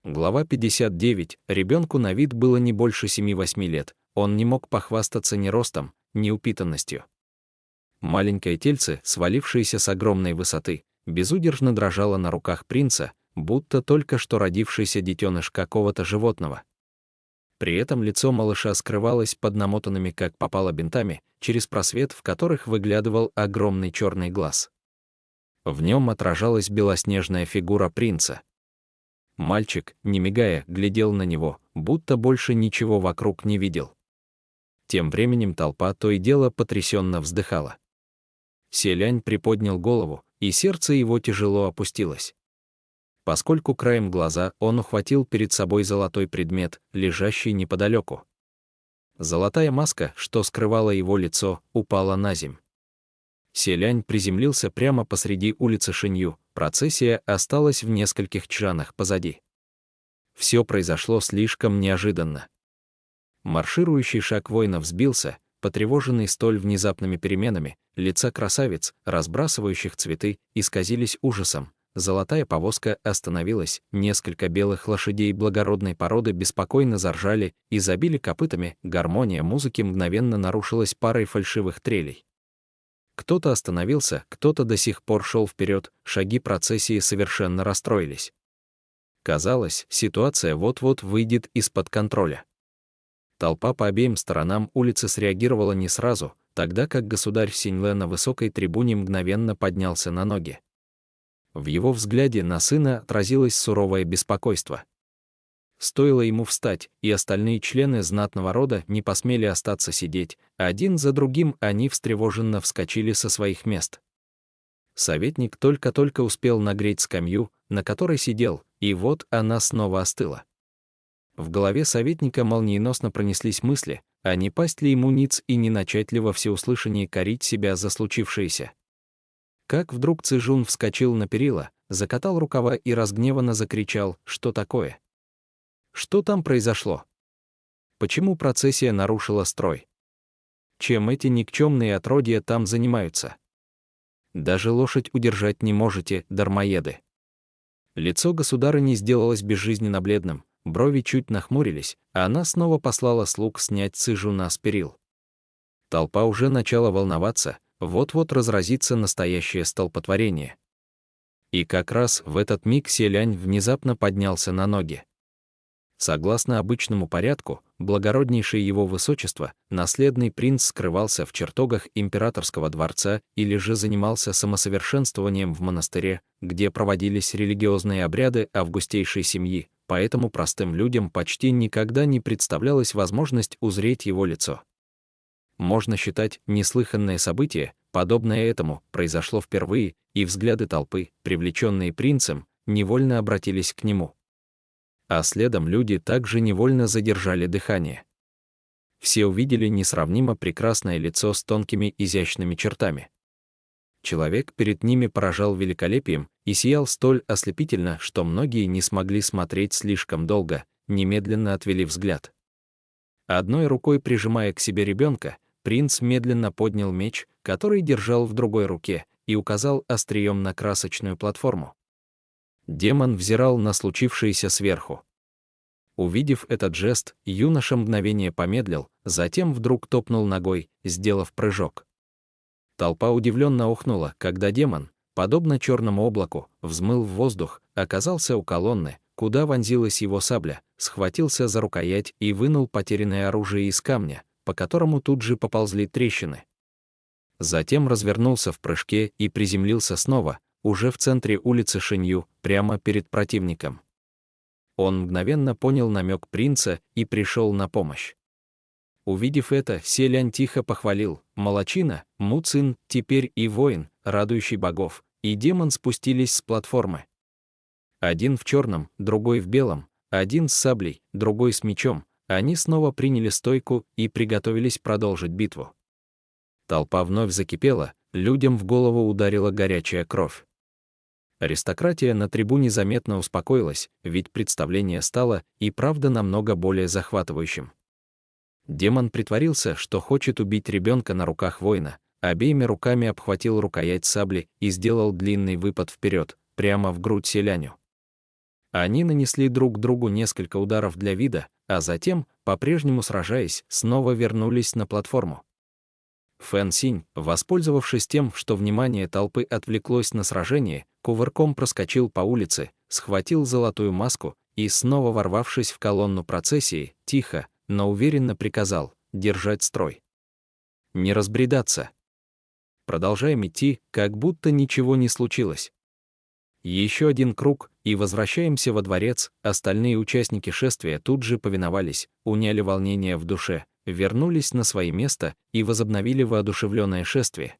Глава 59. Ребенку на вид было не больше 7-8 лет. Он не мог похвастаться ни ростом, ни упитанностью. Маленькое тельце, свалившееся с огромной высоты, безудержно дрожало на руках принца, будто только что родившийся детеныш какого-то животного. При этом лицо малыша скрывалось под намотанными как попало бинтами, через просвет в которых выглядывал огромный черный глаз. В нем отражалась белоснежная фигура принца. Мальчик, не мигая, глядел на него, будто больше ничего вокруг не видел. Тем временем толпа то и дело потрясенно вздыхала. Селянь приподнял голову, и сердце его тяжело опустилось. Поскольку краем глаза он ухватил перед собой золотой предмет, лежащий неподалеку. Золотая маска, что скрывала его лицо, упала на земь. Селянь приземлился прямо посреди улицы Шинью, процессия осталась в нескольких чжанах позади. Все произошло слишком неожиданно. Марширующий шаг воинов сбился, потревоженный столь внезапными переменами, лица красавиц, разбрасывающих цветы, исказились ужасом. Золотая повозка остановилась, несколько белых лошадей благородной породы беспокойно заржали и забили копытами, гармония музыки мгновенно нарушилась парой фальшивых трелей. Кто-то остановился, кто-то до сих пор шел вперед, шаги процессии совершенно расстроились. Казалось, ситуация вот-вот выйдет из-под контроля. Толпа по обеим сторонам улицы среагировала не сразу, тогда как государь Синьлэ на высокой трибуне мгновенно поднялся на ноги. В его взгляде на сына отразилось суровое беспокойство. Стоило ему встать, и остальные члены знатного рода не посмели остаться сидеть, один за другим они встревоженно вскочили со своих мест. Советник только-только успел нагреть скамью, на которой сидел, и вот она снова остыла. В голове советника молниеносно пронеслись мысли, а не пасть ли ему ниц и не начать ли во всеуслышании корить себя за случившееся. Как вдруг Цзэжун вскочил на перила, закатал рукава и разгневанно закричал: «Что такое? Что там произошло? Почему процессия нарушила строй? Чем эти никчемные отродья там занимаются? Даже лошадь удержать не можете, дармоеды!» Лицо государыни сделалось безжизненно бледным, брови чуть нахмурились, а она снова послала слуг снять Цзэжуна с перил. Толпа уже начала волноваться, вот-вот разразится настоящее столпотворение. И как раз в этот миг Селянь внезапно поднялся на ноги. Согласно обычному порядку, благороднейшее его высочество, наследный принц скрывался в чертогах императорского дворца или же занимался самосовершенствованием в монастыре, где проводились религиозные обряды августейшей семьи, поэтому простым людям почти никогда не представлялась возможность узреть его лицо. Можно считать, неслыханное событие, подобное этому, произошло впервые, и взгляды толпы, привлеченные принцем, невольно обратились к нему. А следом люди также невольно задержали дыхание. Все увидели несравнимо прекрасное лицо с тонкими изящными чертами. Человек перед ними поражал великолепием и сиял столь ослепительно, что многие не смогли смотреть слишком долго, немедленно отвели взгляд. Одной рукой прижимая к себе ребенка, принц медленно поднял меч, который держал в другой руке, и указал острием на красочную платформу. Демон взирал на случившееся сверху. Увидев этот жест, юноша мгновение помедлил, затем вдруг топнул ногой, сделав прыжок. Толпа удивленно охнула, когда демон, подобно черному облаку, взмыл в воздух, оказался у колонны, куда вонзилась его сабля, схватился за рукоять и вынул потерянное оружие из камня, по которому тут же поползли трещины. Затем развернулся в прыжке и приземлился снова, уже в центре улицы Шинью, прямо перед противником. Он мгновенно понял намек принца и пришел на помощь. Увидев это, Селянь тихо похвалил: «Молодчина, Муцин, теперь и воин, радующий богов», и демон спустились с платформы. Один в черном, другой в белом, один с саблей, другой с мечом, они снова приняли стойку и приготовились продолжить битву. Толпа вновь закипела, людям в голову ударила горячая кровь. Аристократия на трибуне заметно успокоилась, ведь представление стало и правда намного более захватывающим. Демон притворился, что хочет убить ребенка на руках воина, обеими руками обхватил рукоять сабли и сделал длинный выпад вперед, прямо в грудь селяню. Они нанесли друг другу несколько ударов для вида, а затем, по-прежнему сражаясь, снова вернулись на платформу. Фэн Синь, воспользовавшись тем, что внимание толпы отвлеклось на сражение, кувырком проскочил по улице, схватил золотую маску и, снова ворвавшись в колонну процессии, тихо, но уверенно приказал держать строй. Не разбредаться. Продолжаем идти, как будто ничего не случилось. Еще один круг, и возвращаемся во дворец. Остальные участники шествия тут же повиновались, уняли волнение в душе, вернулись на свои места и возобновили воодушевленное шествие.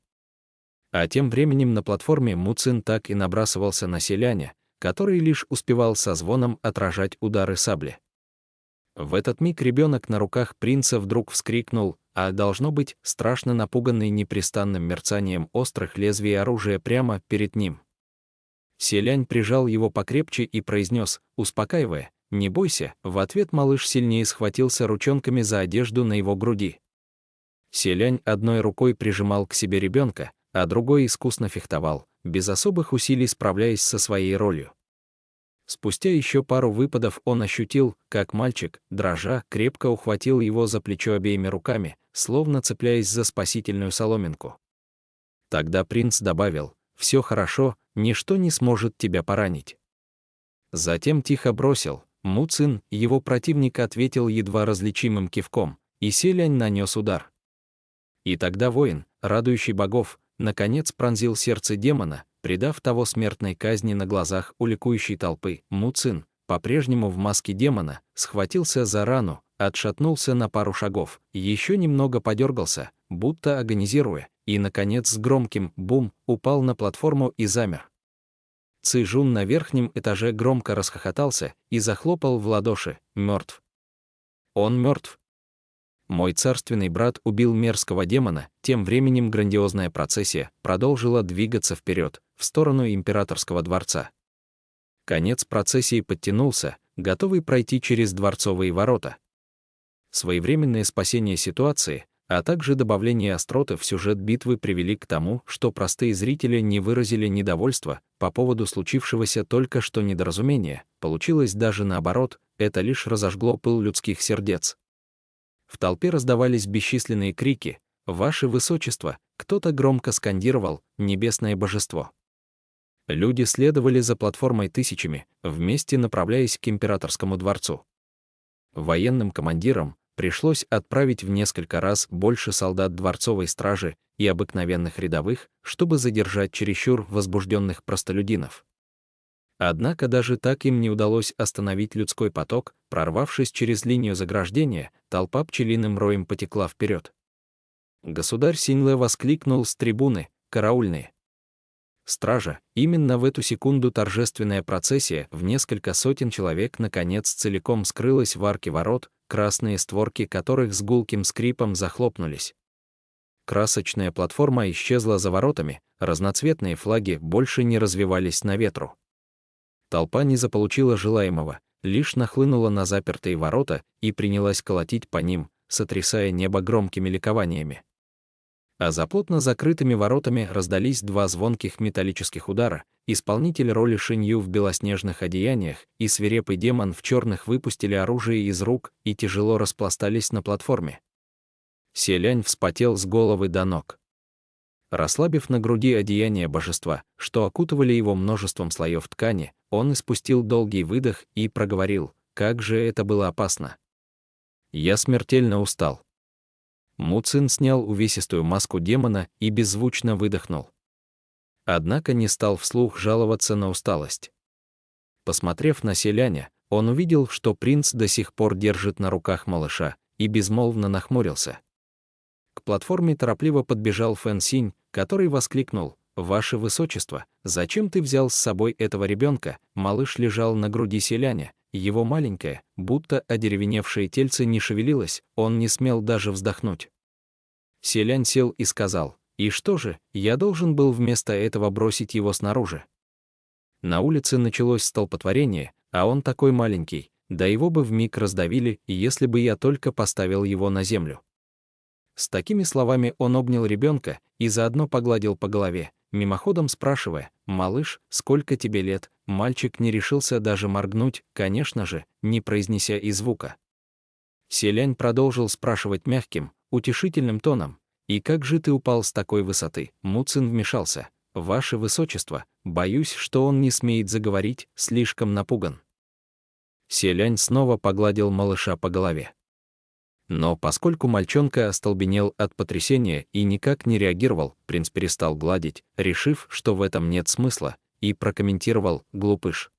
А тем временем на платформе Му Цин так и набрасывался на селяня, который лишь успевал со звоном отражать удары сабли. В этот миг ребенок на руках принца вдруг вскрикнул, а должно быть, страшно напуганный непрестанным мерцанием острых лезвий оружия прямо перед ним. Селянь прижал его покрепче и произнес, успокаивая: «Не бойся». В ответ малыш сильнее схватился ручонками за одежду на его груди. Селянь одной рукой прижимал к себе ребенка, а другой искусно фехтовал, без особых усилий справляясь со своей ролью. Спустя еще пару выпадов он ощутил, как мальчик, дрожа, крепко ухватил его за плечо обеими руками, словно цепляясь за спасительную соломинку. Тогда принц добавил: «Все хорошо, ничто не сможет тебя поранить». Затем тихо бросил: «Му Цин». Его противник ответил едва различимым кивком, и селянь нанес удар. И тогда воин, радующий богов, наконец пронзил сердце демона, предав того смертной казни на глазах у ликующей толпы. Му Цин, по-прежнему в маске демона, схватился за рану, отшатнулся на пару шагов, еще немного подергался, будто агонизируя, и, наконец, с громким «бум» упал на платформу и замер. Ци Жун на верхнем этаже громко расхохотался и захлопал в ладоши: «Мертв! Он мертв! Мой царственный брат убил мерзкого демона». Тем временем грандиозная процессия продолжила двигаться вперед, в сторону императорского дворца. Конец процессии подтянулся, готовый пройти через дворцовые ворота. Своевременное спасение ситуации, а также добавление остроты в сюжет битвы привели к тому, что простые зрители не выразили недовольства по поводу случившегося только что недоразумения. Получилось даже наоборот, это лишь разожгло пыл людских сердец. В толпе раздавались бесчисленные крики: «Ваше Высочество!», кто-то громко скандировал: «Небесное божество!». Люди следовали за платформой тысячами, вместе направляясь к императорскому дворцу. Военным командирам пришлось отправить в несколько раз больше солдат дворцовой стражи и обыкновенных рядовых, чтобы задержать чересчур возбужденных простолюдинов. Однако даже так им не удалось остановить людской поток. Прорвавшись через линию заграждения, толпа пчелиным роем потекла вперед. Государь Синьлэ воскликнул с трибуны: «Караульные! Стража!». Именно в эту секунду торжественная процессия в несколько сотен человек наконец целиком скрылась в арке ворот, красные створки которых с гулким скрипом захлопнулись. Красочная платформа исчезла за воротами, разноцветные флаги больше не развевались на ветру. Толпа не заполучила желаемого, лишь нахлынула на запертые ворота и принялась колотить по ним, сотрясая небо громкими ликованиями. А за плотно закрытыми воротами раздались два звонких металлических удара. Исполнитель роли Шинью в белоснежных одеяниях и свирепый демон в черных выпустили оружие из рук и тяжело распластались на платформе. Селянь вспотел с головы до ног. Расслабив на груди одеяния божества, что окутывали его множеством слоев ткани, он испустил долгий выдох и проговорил: «Как же это было опасно! Я смертельно устал». Му Цин снял увесистую маску демона и беззвучно выдохнул. Однако не стал вслух жаловаться на усталость. Посмотрев на селяня, он увидел, что принц до сих пор держит на руках малыша, и безмолвно нахмурился. К платформе торопливо подбежал Фэн Синь, который воскликнул: «Ваше Высочество, зачем ты взял с собой этого ребенка?» Малыш лежал на груди селяня, его маленькое, будто одеревеневшее тельце не шевелилось, он не смел даже вздохнуть. Селянь сел и сказал: «И что же, я должен был вместо этого бросить его снаружи?» На улице началось столпотворение, а он такой маленький, да его бы вмиг раздавили, если бы я только поставил его на землю. С такими словами он обнял ребенка и заодно погладил по голове. мимоходом спрашивая: «Малыш, сколько тебе лет?» Мальчик не решился даже моргнуть, конечно же, не произнеся и звука. Селянь продолжил спрашивать мягким, утешительным тоном: «И как же ты упал с такой высоты?» Муцин вмешался: «Ваше Высочество, боюсь, что он не смеет заговорить, слишком напуган». Селянь снова погладил малыша по голове. Но поскольку мальчонка остолбенел от потрясения и никак не реагировал, принц перестал гладить, решив, что в этом нет смысла, и прокомментировал: «Глупыш.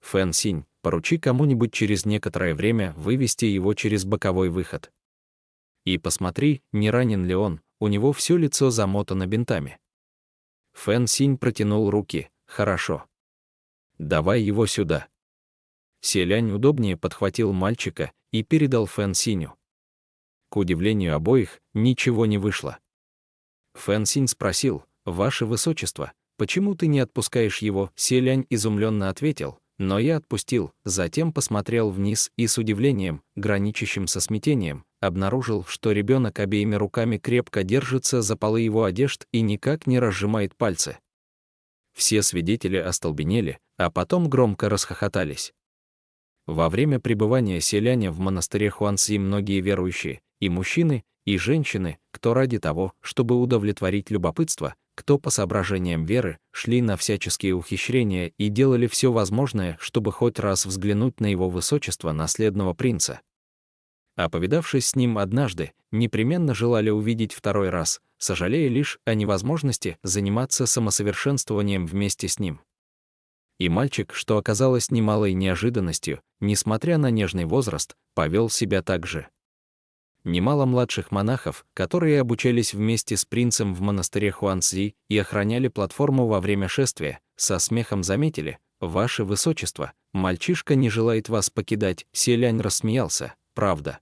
Фэн Синь, поручи кому-нибудь через некоторое время вывести его через боковой выход. И посмотри, не ранен ли он, у него все лицо замотано бинтами». Фэн Синь протянул руки: «Хорошо. Давай его сюда». Селянь удобнее подхватил мальчика и передал Фэн Синю. К удивлению обоих, ничего не вышло. Фэн Синь спросил: «Ваше Высочество, почему ты не отпускаешь его?» Селянь изумленно ответил: «Но я отпустил». Затем посмотрел вниз и с удивлением, граничащим со смятением, обнаружил, что ребенок обеими руками крепко держится за полы его одежд и никак не разжимает пальцы. Все свидетели остолбенели, а потом громко расхохотались. Во время пребывания селяня в монастыре Хуанцзи многие верующие, и мужчины, и женщины, кто ради того, чтобы удовлетворить любопытство, кто по соображениям веры, шли на всяческие ухищрения и делали все возможное, чтобы хоть раз взглянуть на его высочество наследного принца. А повидавшись с ним однажды, непременно желали увидеть второй раз, сожалея лишь о невозможности заниматься самосовершенствованием вместе с ним. И мальчик, что оказалось немалой неожиданностью, несмотря на нежный возраст, повел себя так же. Немало младших монахов, которые обучались вместе с принцем в монастыре Хуанцзи и охраняли платформу во время шествия, со смехом заметили: «Ваше Высочество, мальчишка не желает вас покидать». Селянь рассмеялся: «Правда.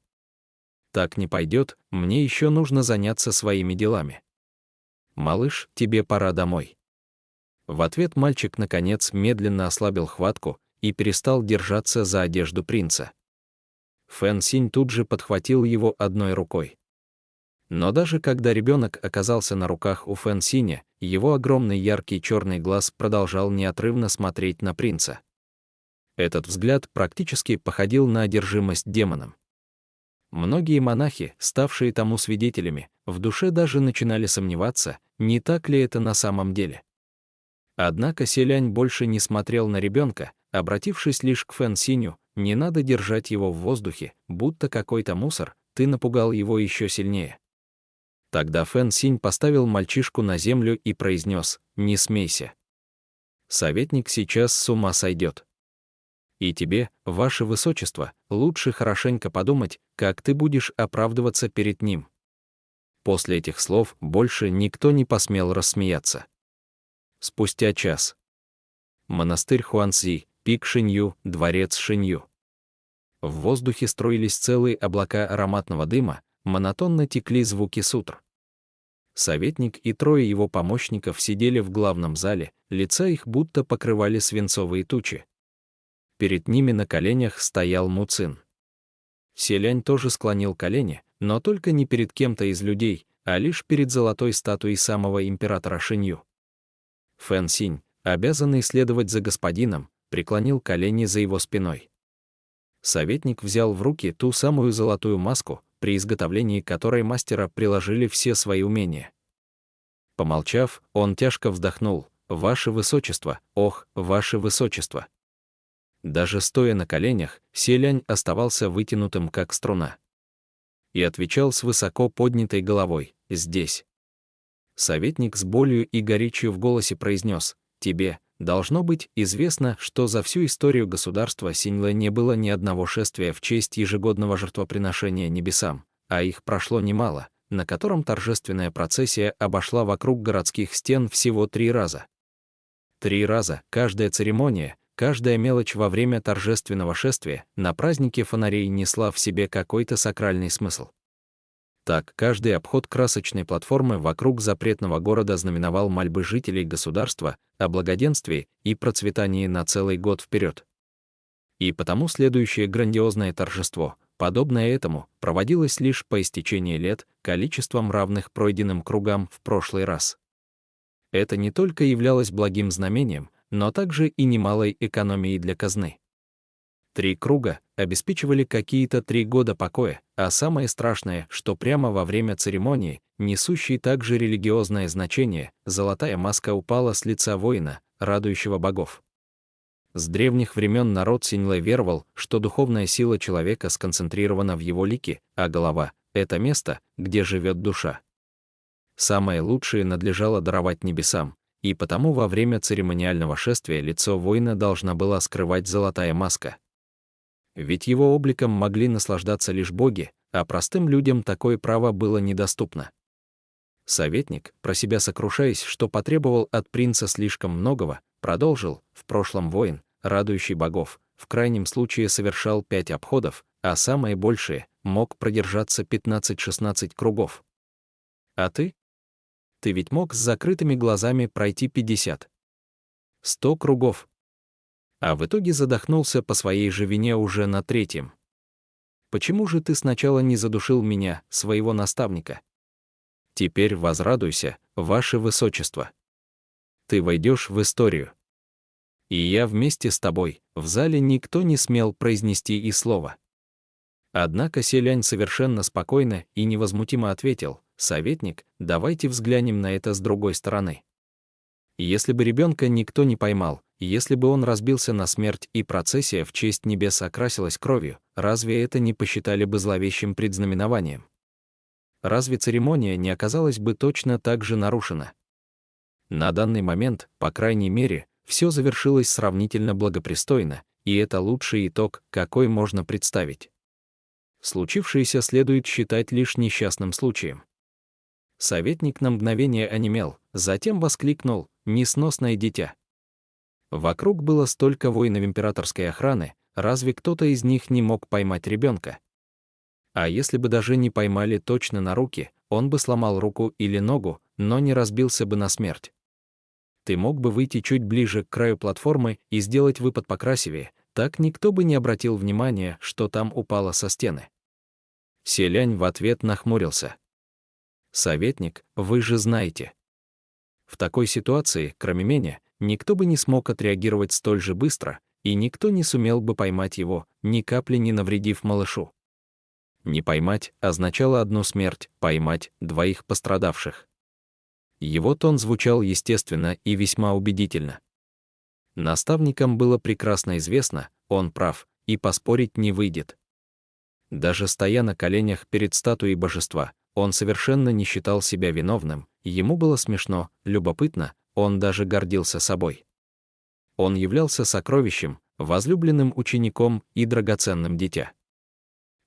Так не пойдет, мне еще нужно заняться своими делами. Малыш, тебе пора домой». В ответ мальчик, наконец, медленно ослабил хватку и перестал держаться за одежду принца. Фэн Синь тут же подхватил его одной рукой. Но даже когда ребенок оказался на руках у Фэн Синя, его огромный яркий черный глаз продолжал неотрывно смотреть на принца. Этот взгляд практически походил на одержимость демоном. Многие монахи, ставшие тому свидетелями, в душе даже начинали сомневаться, не так ли это на самом деле. Однако селянь больше не смотрел на ребенка, обратившись лишь к Фэн Синю: «Не надо держать его в воздухе, будто какой-то мусор, ты напугал его еще сильнее». Тогда Фэн Синь поставил мальчишку на землю и произнес: «Не смейся. Советник сейчас с ума сойдет. И тебе, ваше Высочество, лучше хорошенько подумать, как ты будешь оправдываться перед ним». После этих слов больше никто не посмел рассмеяться. Спустя час. Монастырь Хуанцзи, пик Шинью, дворец Шинью. В воздухе струились целые облака ароматного дыма, монотонно текли звуки сутр. Советник и трое его помощников сидели в главном зале, лица их будто покрывали свинцовые тучи. Перед ними на коленях стоял Муцин. Селянь тоже склонил колени, но только не перед кем-то из людей, а лишь перед золотой статуей самого императора Шинью. Фэн Синь, обязанный следовать за господином, преклонил колени за его спиной. Советник взял в руки ту самую золотую маску, при изготовлении которой мастера приложили все свои умения. Помолчав, он тяжко вздохнул: «Ваше Высочество, ох, Ваше Высочество». Даже стоя на коленях, селянь оставался вытянутым как струна. И отвечал с высоко поднятой головой: «Здесь». Советник с болью и горечью в голосе произнес: «Тебе, должно быть, известно, что за всю историю государства Синьлэ не было ни одного шествия в честь ежегодного жертвоприношения небесам, а их прошло немало, на котором торжественная процессия обошла вокруг городских стен всего 3 раза. 3 раза каждая церемония, каждая мелочь во время торжественного шествия на празднике фонарей несла в себе какой-то сакральный смысл. Так, каждый обход красочной платформы вокруг запретного города знаменовал мольбы жителей государства о благоденствии и процветании на целый год вперед. И потому следующее грандиозное торжество, подобное этому, проводилось лишь по истечении лет, количеством равных пройденным кругам в прошлый раз. Это не только являлось благим знамением, но также и немалой экономией для казны. 3 круга обеспечивали какие-то 3 года покоя, а самое страшное, что прямо во время церемонии, несущей также религиозное значение, золотая маска упала с лица воина, радующего богов. С древних времен народ Синьлэ веровал, что духовная сила человека сконцентрирована в его лике, а голова — это место, где живет душа. Самое лучшее надлежало даровать небесам, и потому во время церемониального шествия лицо воина должна была скрывать золотая маска. Ведь его обликом могли наслаждаться лишь боги, а простым людям такое право было недоступно. Советник, про себя сокрушаясь, что потребовал от принца слишком многого, продолжил: в прошлом воин, радующий богов, в крайнем случае совершал 5 обходов, а самое большее мог продержаться 15-16 кругов. А ты? Ты ведь мог с закрытыми глазами пройти 50. 100 кругов. А в итоге задохнулся по своей же вине уже на 3-м. Почему же ты сначала не задушил меня, своего наставника? Теперь возрадуйся, ваше высочество. Ты войдешь в историю. И я вместе с тобой. В зале никто не смел произнести и слова. Однако Селянь совершенно спокойно и невозмутимо ответил: советник, давайте взглянем на это с другой стороны. Если бы ребенка никто не поймал, если бы он разбился на смерть и процессия в честь небес окрасилась кровью, разве это не посчитали бы зловещим предзнаменованием? Разве церемония не оказалась бы точно так же нарушена? На данный момент, по крайней мере, все завершилось сравнительно благопристойно, и это лучший итог, какой можно представить. Случившееся следует считать лишь несчастным случаем. Советник на мгновение онемел, затем воскликнул: «Несносное дитя!» Вокруг было столько воинов императорской охраны, разве кто-то из них не мог поймать ребенка? А если бы даже не поймали точно на руки, он бы сломал руку или ногу, но не разбился бы насмерть. Ты мог бы выйти чуть ближе к краю платформы и сделать выпад покрасивее, так никто бы не обратил внимания, что там упало со стены. Селянь в ответ нахмурился. «Советник, вы же знаете. В такой ситуации, кроме меня, никто бы не смог отреагировать столь же быстро, и никто не сумел бы поймать его, ни капли не навредив малышу. Не поймать означало одну смерть, поймать — 2 пострадавших». Его тон звучал естественно и весьма убедительно. Наставникам было прекрасно известно, он прав, и поспорить не выйдет. Даже стоя на коленях перед статуей божества, он совершенно не считал себя виновным, ему было смешно, любопытно, он даже гордился собой. Он являлся сокровищем, возлюбленным учеником и драгоценным дитя.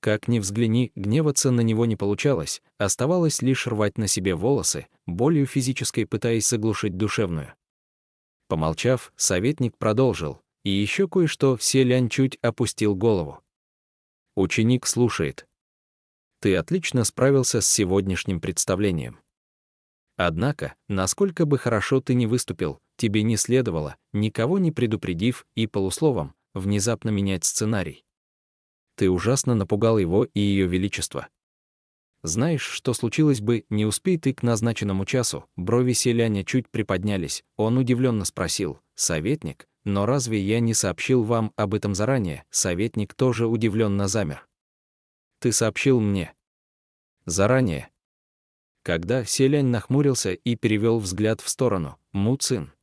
Как ни взгляни, гневаться на него не получалось, оставалось лишь рвать на себе волосы, болью физической пытаясь заглушить душевную. Помолчав, советник продолжил, и еще кое-что. Селянь чуть опустил голову. Ученик слушает. Ты отлично справился с сегодняшним представлением. Однако, насколько бы хорошо ты ни выступил, тебе не следовало, никого не предупредив и полусловом, внезапно менять сценарий. Ты ужасно напугал его и ее величество. Знаешь, что случилось бы, не успей ты к назначенному часу? Брови Селяня чуть приподнялись, он удивленно спросил: советник, но разве я не сообщил вам об этом заранее? Советник тоже удивленно замер. Ты сообщил мне заранее. Когда Селянь нахмурился и перевел взгляд в сторону, Му Цин.